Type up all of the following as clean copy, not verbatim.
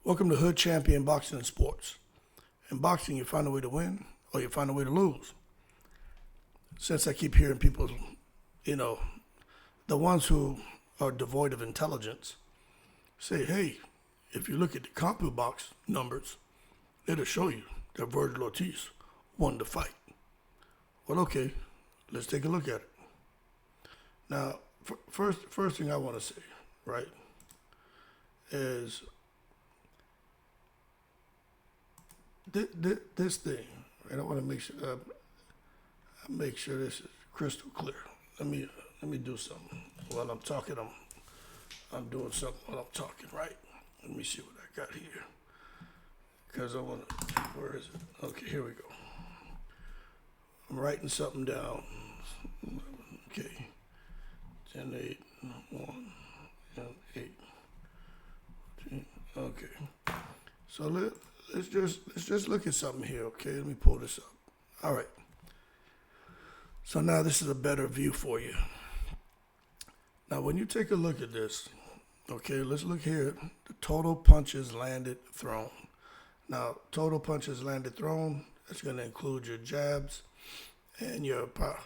Welcome to HoodChampionBoxing and Sports. In boxing, you find a way to win or you find a way to lose. Since I keep hearing people, the ones who are devoid of intelligence say, hey, if you look at the Compubox numbers, it'll show you that Virgil Ortiz won the fight. Well, okay, let's take a look at it. Now, first thing I want to say, right, is this thing, and I want to make sure this is crystal clear. Let me do something while I'm talking. I'm doing something while I'm talking, right? Let me see what I got here, because I want to. Where is it? Okay, here we go. I'm writing something down. Okay, 10, 8, 1, 8. Okay, so let's just look at something here. Okay, let me pull this up. All right. So now this is a better view for you. Now, when you take a look at this, okay, let's look here. The total punches landed, thrown. Now, total punches landed, thrown. That's going to include your jabs and your power.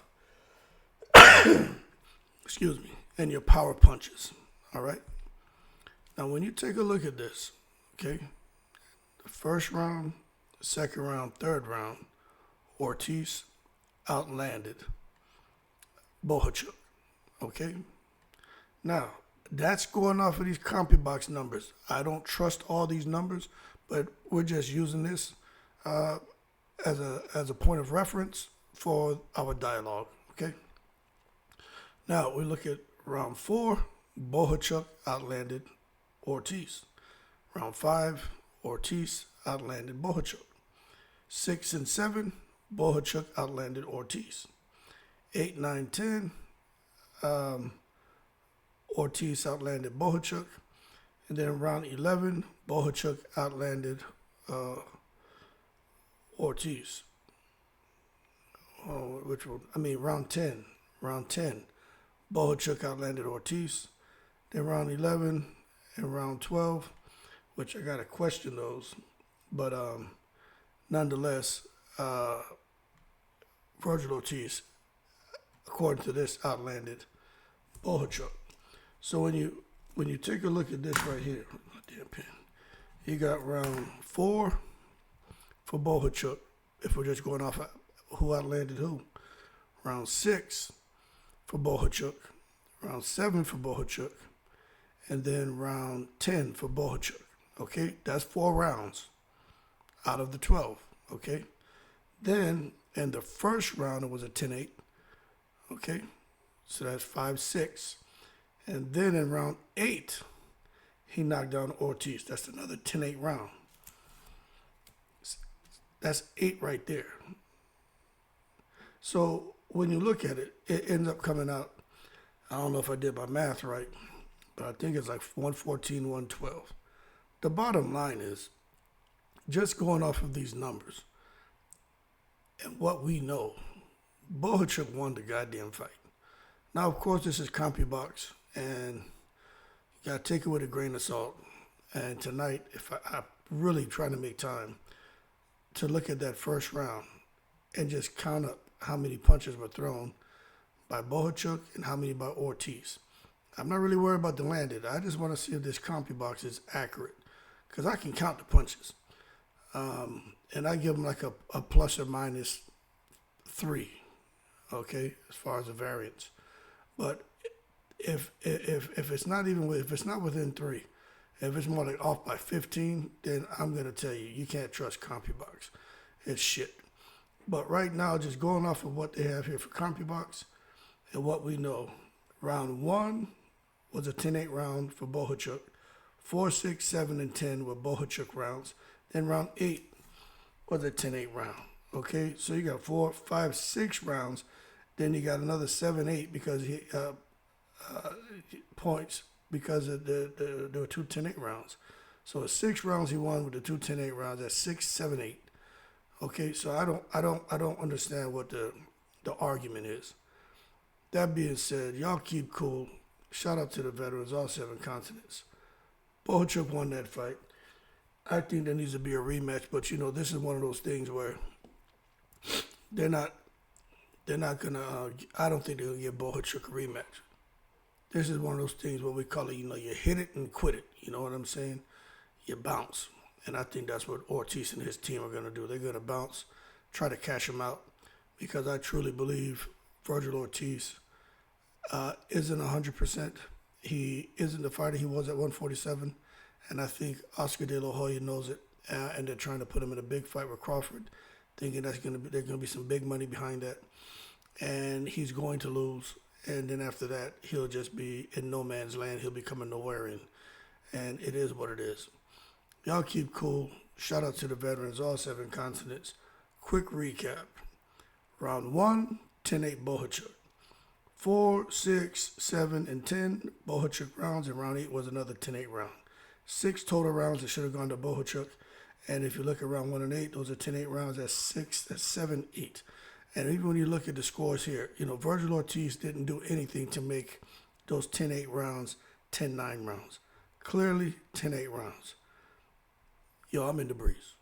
Excuse me, and your power punches. All right. Now, when you take a look at this, okay, the first round, second round, third round, Ortiz outlanded Bohachuk. Okay. Now, that's going off of these Compubox numbers. I don't trust all these numbers, but we're just using this as a point of reference for our dialogue. Okay. Now we look at round 4. Bohachuk outlanded Ortiz. Round 5. Ortiz outlanded Bohachuk. 6 and 7. Bohachuk outlanded Ortiz. 8, 9, 10. Ortiz outlanded Bohachuk. And then round 11, Bohachuk outlanded Ortiz. Round 10. Round 10, Bohachuk outlanded Ortiz. Then round 11 and round 12, which I got to question those. But nonetheless, Virgil Ortiz, according to this, outlanded Bohachuk. So when you take a look at this right here, my damn pen, you got round 4 for Bohachuk, if we're just going off of who outlanded who. Round 6 for Bohachuk, round 7 for Bohachuk, and then round 10 for Bohachuk. Okay, that's 4 rounds out of the 12. Okay, then in the first round it was a 10-8. Okay, so that's 5-6. And then in round 8, he knocked down Ortiz. That's another 10-8 round. That's 8 right there. So when you look at it, it ends up coming out, I don't know if I did my math right, but I think it's like 114, 112. The bottom line is, just going off of these numbers and what we know, Bohachuk won the goddamn fight. Now, of course, this is Compubox, and you got to take it with a grain of salt. And tonight, if I'm really trying to make time to look at that first round and just count up how many punches were thrown by Bohachuk and how many by Ortiz. I'm not really worried about the landed. I just want to see if this Compubox is accurate, because I can count the punches. And I give them like a plus or minus 3, okay, as far as the variance. But if it's not within 3, if it's more like off by 15, then I'm gonna tell you, you can't trust Compubox. It's shit. But right now, just going off of what they have here for Compubox and what we know, round 1 was a 10-8 round for Bohachuk. 4, 6, 7, and 10 were Bohachuk rounds. Then round 8 was a 10-8 round. Okay, so you got 4, 5, 6 rounds. Then you got another 7, 8 because he points because there were 2 10-8 rounds. So 6 rounds he won with the 2 10-8 rounds. That's 6, 7, 8. Okay, so I don't understand what the argument is. That being said, y'all keep cool. Shout out to the veterans, all 7 continents. Bohachuk won that fight. I think there needs to be a rematch, but you know, this is one of those things where they're not they're not gonna. I don't think they're gonna give Bohachuk a rematch. This is one of those things where we call it, you know, you hit it and quit it. You know what I'm saying? You bounce, and I think that's what Ortiz and his team are gonna do. They're gonna bounce, try to cash him out, because I truly believe Virgil Ortiz isn't 100%. He isn't the fighter he was at 147, and I think Oscar De La Hoya knows it, and they're trying to put him in a big fight with Crawford, thinking there's gonna be some big money behind that, and he's going to lose. And then after that, he'll just be in no man's land. He'll be coming nowhere in, and it is what it is. Y'all keep cool. Shout out to the veterans, all 7 continents. Quick recap: round 1, 10-8 Bohachuk. 4, 6, 7, and 10 Bohachuk rounds, and round 8 was another 10-8 round. 6 total rounds that should have gone to Bohachuk. And if you look at round 1 and 8, those are 10-8 rounds. That's 7, 8. And even when you look at the scores here, you know, Virgil Ortiz didn't do anything to make those 10-8 rounds 10-9 rounds. Clearly 10-8 rounds. Yo, I'm in the breeze.